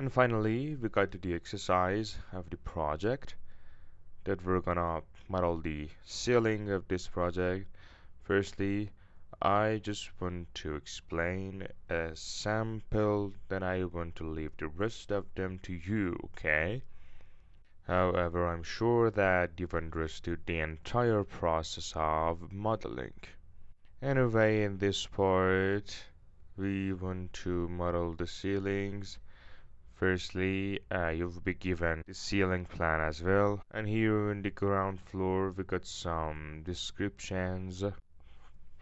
And finally, we got to the exercise of the project that we're gonna model the ceiling of this project. Firstly, I just want to explain a sample, then I want to leave the rest of them to you, okay? However, I'm sure that you've understood the entire process of modeling. Anyway, in this part, we want to model the ceilings. Firstly, you'll be given the ceiling plan as well, and here in the ground floor we got some descriptions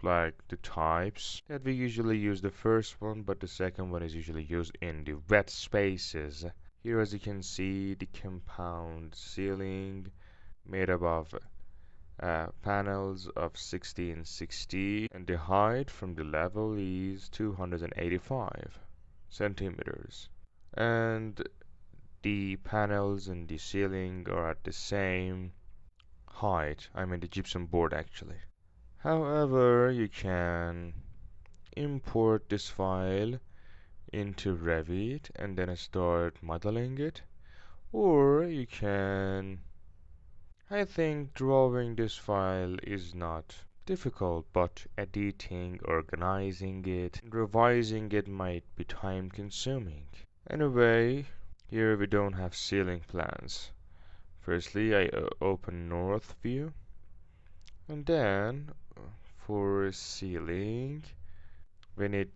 like the types that we usually use the first one, but the second one is usually used in the wet spaces. Here, as you can see, the compound ceiling made up of panels of 60 and 60, and the height from the level is 285 centimeters. And the panels and the ceiling are at the same height. I mean the gypsum board actually. However, you can import this file into Revit and then start modeling it, or you can, I think drawing this file is not difficult, but editing, organizing it, and revising it might be time consuming. Anyway, here we don't have ceiling plans. Firstly, I open North View, and then for ceiling, we need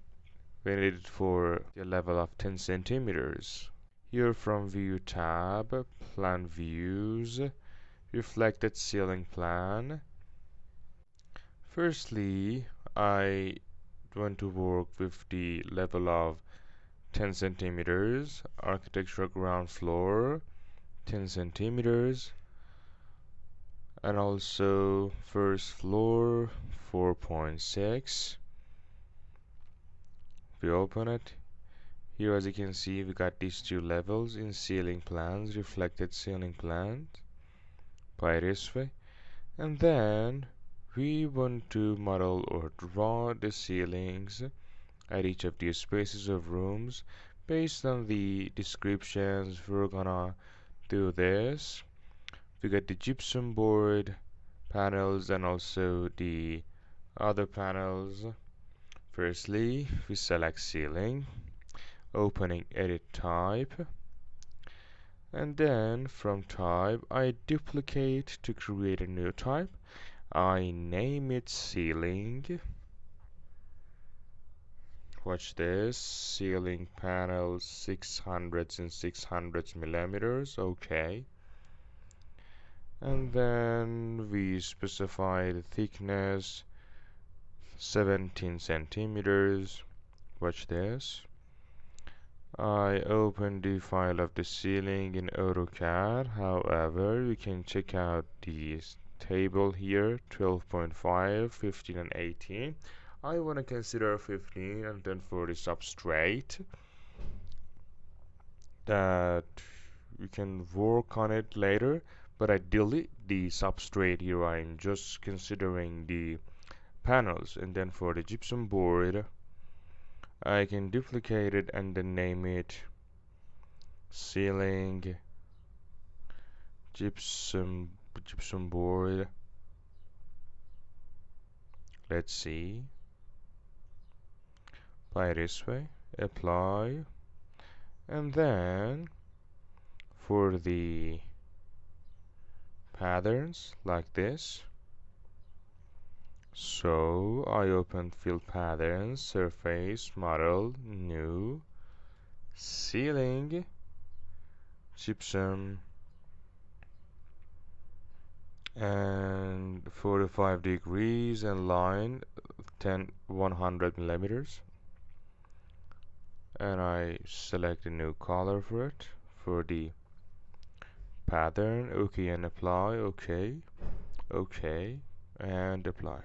it for the level of 10 centimeters. Here from View tab, Plan Views, Reflected Ceiling Plan. Firstly, I want to work with the level of 10 centimeters, architectural ground floor 10 centimeters, and also first floor 4.6. We open it. Here, as you can see, we got these two levels in ceiling plans, reflected ceiling plans by this way, and then we want to model or draw the ceilings at each of these spaces of rooms. Based on the descriptions, we're gonna do this. We got the gypsum board panels and also the other panels. Firstly, we select ceiling, opening edit type, and then from type I duplicate to create a new type. I name it ceiling. Watch this, ceiling panel 600 and 600 millimeters, okay. And then we specify the thickness 17 centimeters. Watch this. I open the file of the ceiling in AutoCAD. However, we can check out the table here, 12.5, 15 and 18. I want to consider 15, and then for the substrate that we can work on it later, but I delete the substrate here. I'm just considering the panels, and then for the gypsum board I can duplicate it and then name it ceiling gypsum board. Let's see, by this way, apply, and then for the patterns like this. So I open fill patterns, surface, model, new, ceiling, gypsum, and 45 degrees and line 100 millimeters, and I select a new color for it for the pattern. Okay, and apply. Okay, and apply.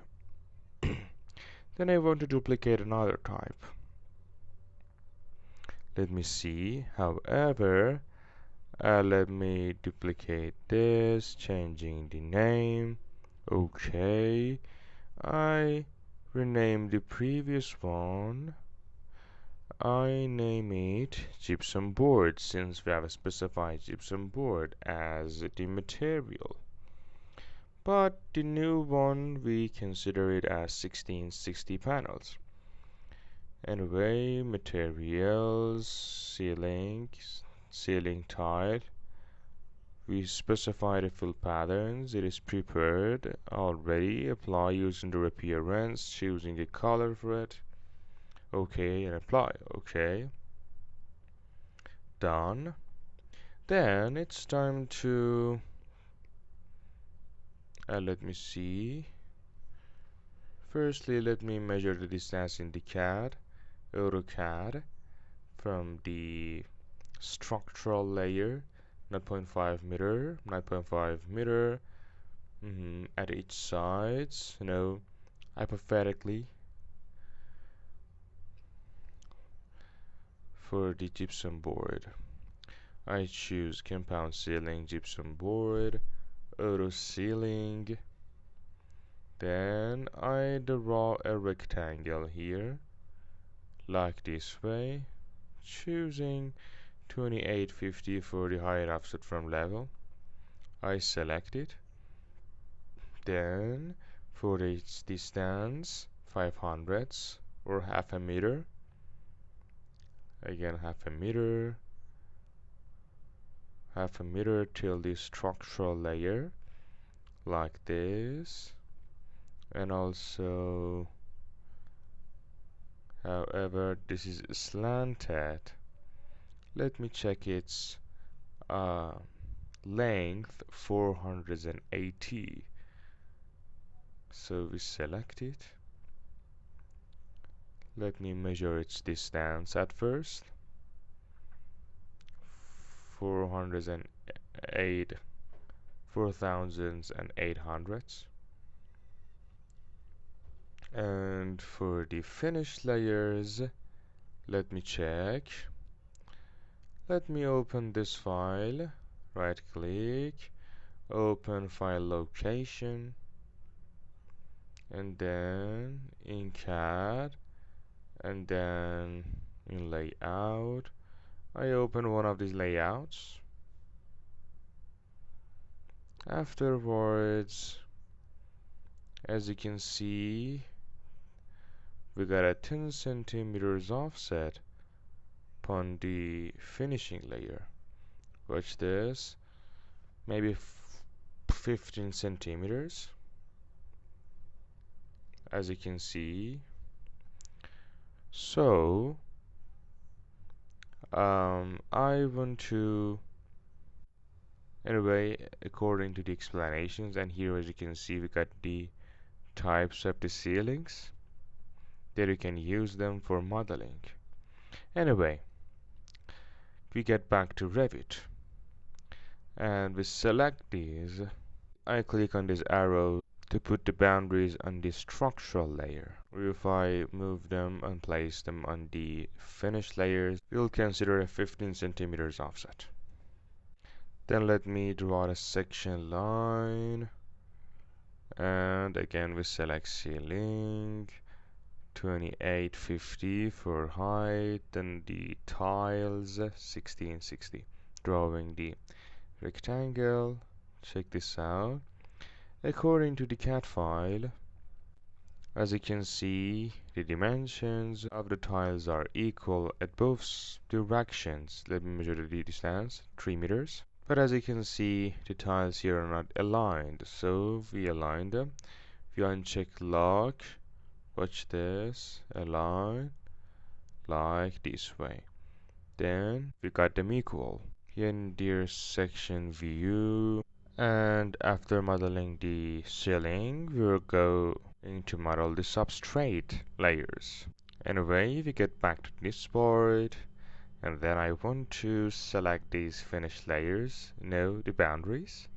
Then I want to duplicate another type. Let me see. However, let me duplicate this, changing the name. Okay, I rename the previous one I name it gypsum board since we have specified gypsum board as the material. But the new one we consider it as 1660 panels. Anyway, materials, ceiling tile. We specify the fill patterns. It is prepared already. Apply using the appearance, choosing a color for it. OK and apply. OK. Done. Then it's time to let me see. Firstly, let me measure the distance in the AutoCAD from the structural layer, 0.5 meter, 0.5 meter at each sides, hypothetically for the gypsum board. I choose compound ceiling gypsum board, auto ceiling. Then I draw a rectangle here, like this way, choosing 2850 for the height offset from level. I select it. Then for its distance, 500 or half a meter. Again, half a meter till the structural layer, like this. And also, however, this is slanted. Let me check its length, 480. So we select it. Let me measure its distance at first. 4,800. And for the finished layers, let me check. Let me open this file, right click, open file location, and then in CAD, and then in layout. I open one of these layouts. Afterwards, as you can see, we got a 10 centimeters offset upon the finishing layer. Watch this, maybe 15 centimeters, as you can see. So I want to, anyway, according to the explanations, and here as you can see we got the types of the ceilings that you can use them for modeling. Anyway, we get back to Revit and we select these. I click on this arrow to put the boundaries on the structural layer. If I move them and place them on the finished layers, we'll consider a 15 centimeters offset. Then let me draw a section line, and again we select ceiling, 2850 for height, and the tiles 1660. Drawing the rectangle. Check this out. According to the CAD file, as you can see, the dimensions of the tiles are equal at both directions. Let me measure the distance, 3 meters. But as you can see, the tiles here are not aligned, so we align them. If you uncheck lock, watch this, align, like this way. Then we got them equal. Here in the section view, and after modeling the ceiling, we'll go to model the substrate layers. Anyway, we get back to this board, and then I want to select these finished layers, the boundaries.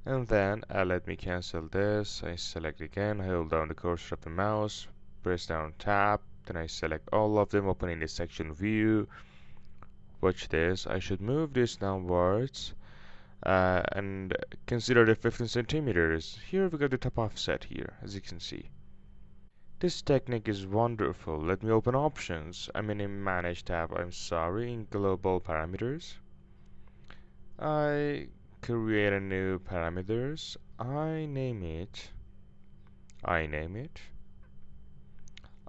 And then let me cancel this. I select again, hold down the cursor of the mouse, press down tab, then I select all of them, opening the section view. Watch this, I should move this downwards and consider the 15 centimeters. Here we got the top offset here, as you can see. This technique is wonderful. Let me open options. I'm in manage tab. I'm sorry, in global parameters. I create a new parameters. I name it.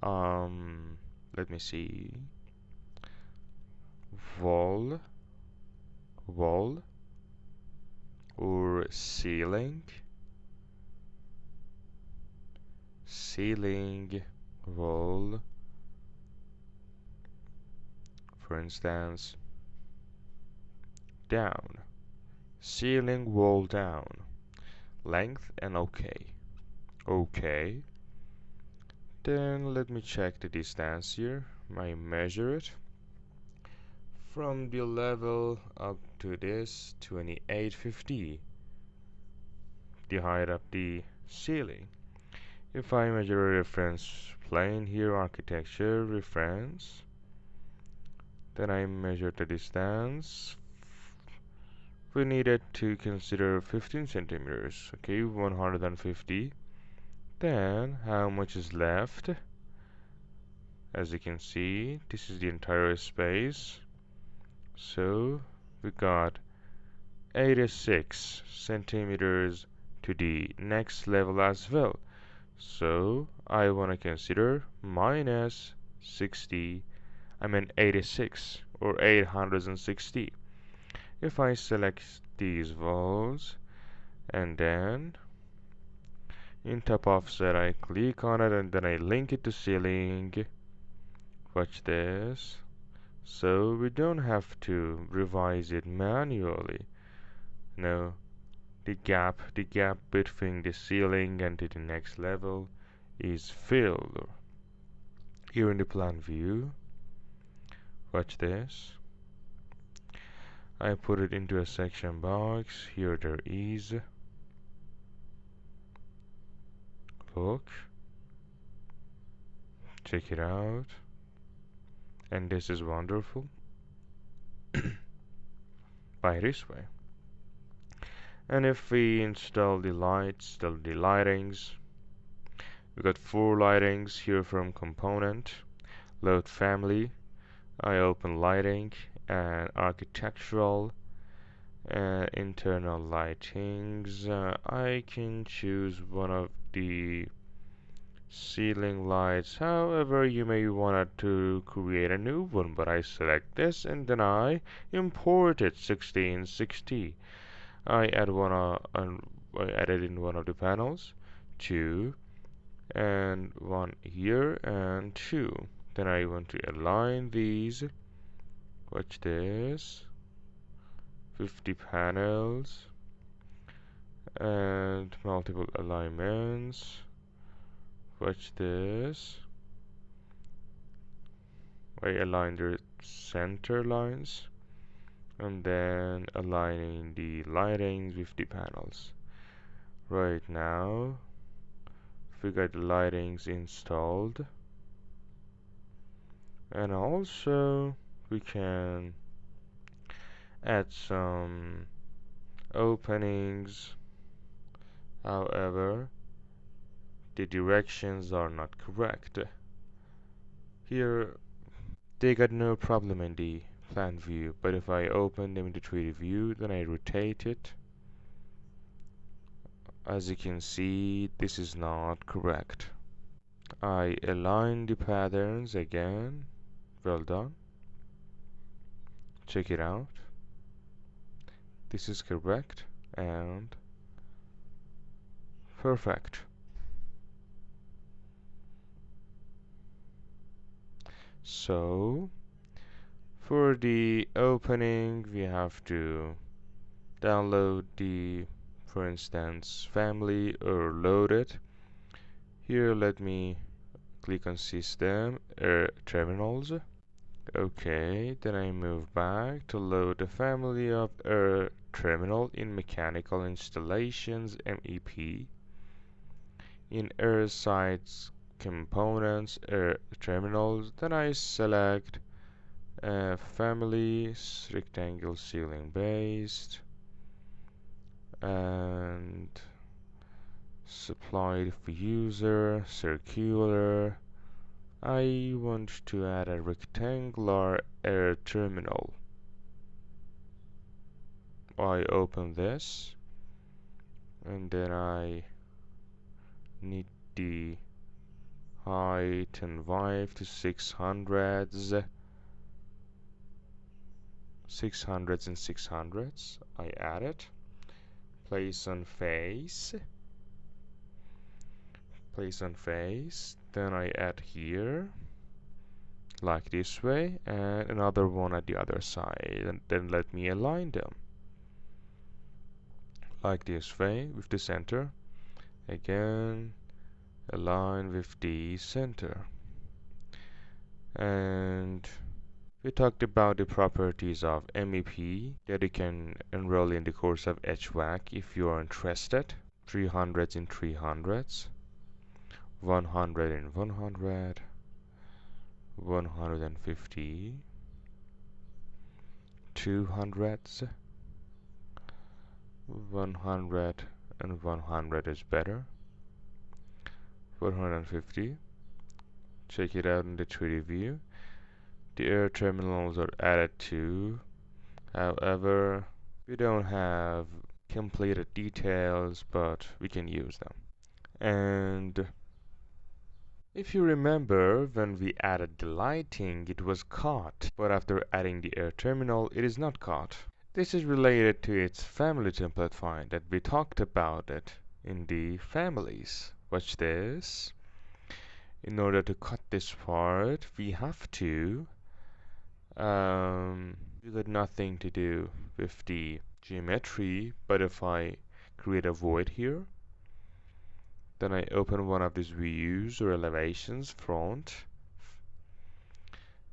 Um, let me see. Wall, wall, or ceiling, wall. For instance, down, ceiling wall down, length and OK. OK. Then let me check the distance here. I measure it from the level up to this 2850, the height of the ceiling. If I measure a reference plane here, architecture reference, then I measure the distance. We needed to consider 15 centimeters. Okay, 150. Then how much is left? As you can see, this is the entire space. So we got 86 centimeters to the next level as well. So I want to consider minus 86 or 860. If I select these walls and then in top offset I click on it and then I link it to ceiling. Watch this. So we don't have to revise it manually. No, the gap between the ceiling and to the next level is filled. Here in the plan view, watch this. I put it into a section box. Here there is. Look. Check it out. And this is wonderful. By this way. And if we install the lights, the lightings, we got 4 lightings here from component, load family. I open lighting and architectural and internal lightings. I can choose one of the ceiling lights. However, you may want to create a new one, but I select this and then I import it 1660. I add I added in one of the panels, 2 and 1 here and 2. Then I want to align these. Watch this. 50 panels and multiple alignments. Watch this. I align the center lines and then aligning the lightings with the panels. Right now we got the lightings installed, and also we can add some openings. However, the directions are not correct. Here they got no problem in the plan view, but if I open them in the 3D view, then I rotate it. As you can see, this is not correct. I align the patterns again. Well done. Check it out. This is correct and perfect. So for the opening we have to download the, for instance, family or load it. Here let me click on system terminals. Okay, then I move back to load the family of terminal in mechanical installations MEP. In sites components terminals, then I select family rectangle ceiling based and Supplied for user, circular. I want to add a rectangular air terminal. I open this and then I need the height and width to 600s. 600s and 600s. I add it. Place on face. Place on face. Then I add here, like this way, and another one at the other side, and then let me align them like this way with the center. Again, align with the center. And we talked about the properties of MEP that you can enroll in the course of HVAC if you are interested. 300s in 300s, 100 in 100, 150, 200s, 100 and 100 is better. 450. Check it out in the 3D view. The air terminals are added too. However, we don't have completed details, but we can use them. And if you remember, when we added the lighting, it was caught, but after adding the air terminal, it is not caught. This is related to its family template find that we talked about it in the families. Watch this. In order to cut this part, we have to we got nothing to do with the geometry, but if I create a void here, then I open one of these views or elevations front,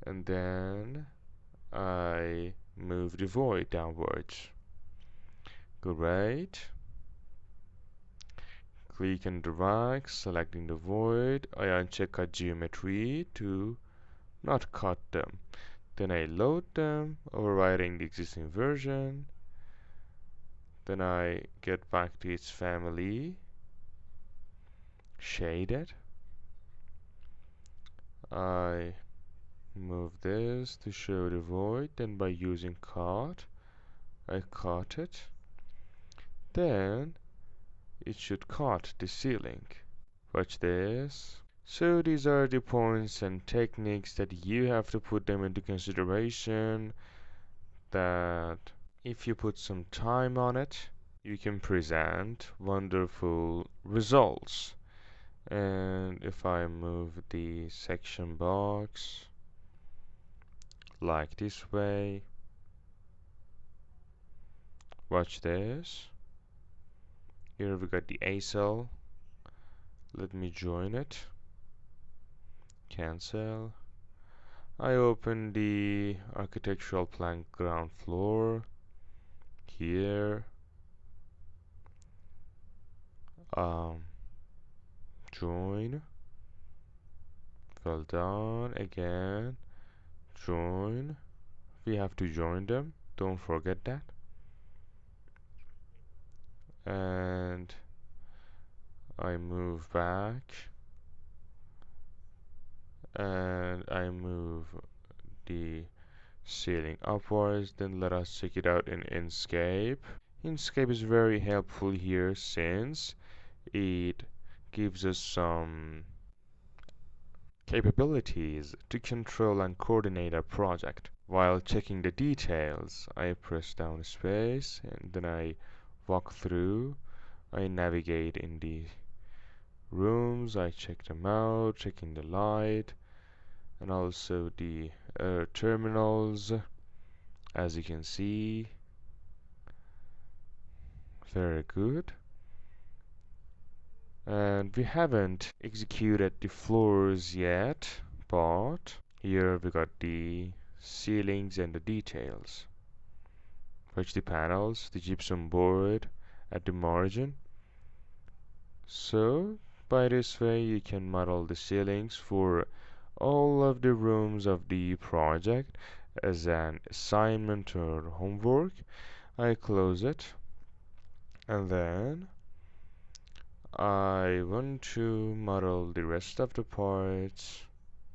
and then I move the void downwards. Great. Click and drag, selecting the void. I uncheck cut geometry to not cut them. Then I load them, overriding the existing version. Then I get back to its family, shade it. I move this to show the void. Then by using cut, I cut it. Then it should cut the ceiling. Watch this. So these are the points and techniques that you have to put them into consideration, that if you put some time on it, you can present wonderful results. And if I move the section box like this way, watch this. Here we got the A cell. Let me join it. Cancel. I open the architectural plan ground floor here. Join. Well done. Again, join. We have to join them. Don't forget that. And I move back. And I move the ceiling upwards. Then let us check it out in Inkscape. Inkscape is very helpful here since it gives us some capabilities to control and coordinate our project. While checking the details, I press down space and then I walk through. I navigate in the rooms, I check them out, checking the light, and also the terminals, as you can see. Very good. And we haven't executed the floors yet, but here we got the ceilings and the details. Watch the panels, the gypsum board at the margin. So by this way you can model the ceilings for all of the rooms of the project as an assignment or homework. I close it and then I want to model the rest of the parts,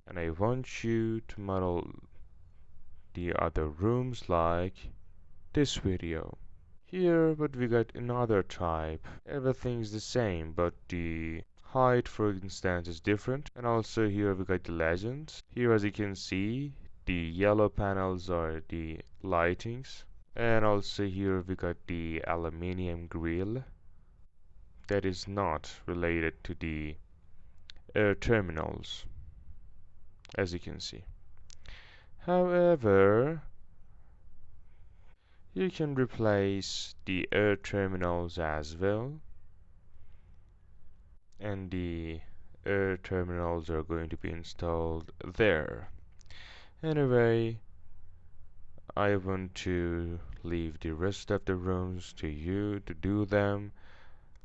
and I want you to model the other rooms like this video. Here, but we got another type. Everything's the same, but the height, for instance, is different. And also here we got the legends. Here, as you can see, the yellow panels are the lightings. And also here we got the aluminium grill that is not related to the air terminals, as you can see. However, you can replace the air terminals as well, and the air terminals are going to be installed there. Anyway, I want to leave the rest of the rooms to you to do them.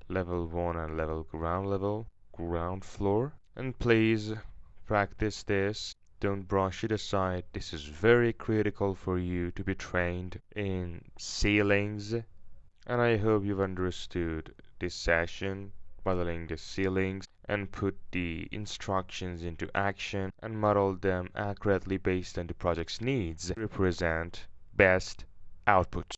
Level 1 and ground floor. And please practice this. Don't brush it aside. This is very critical for you to be trained in ceilings. And I hope you've understood this session, modeling the ceilings, and put the instructions into action and model them accurately based on the project's needs. Represent best outputs.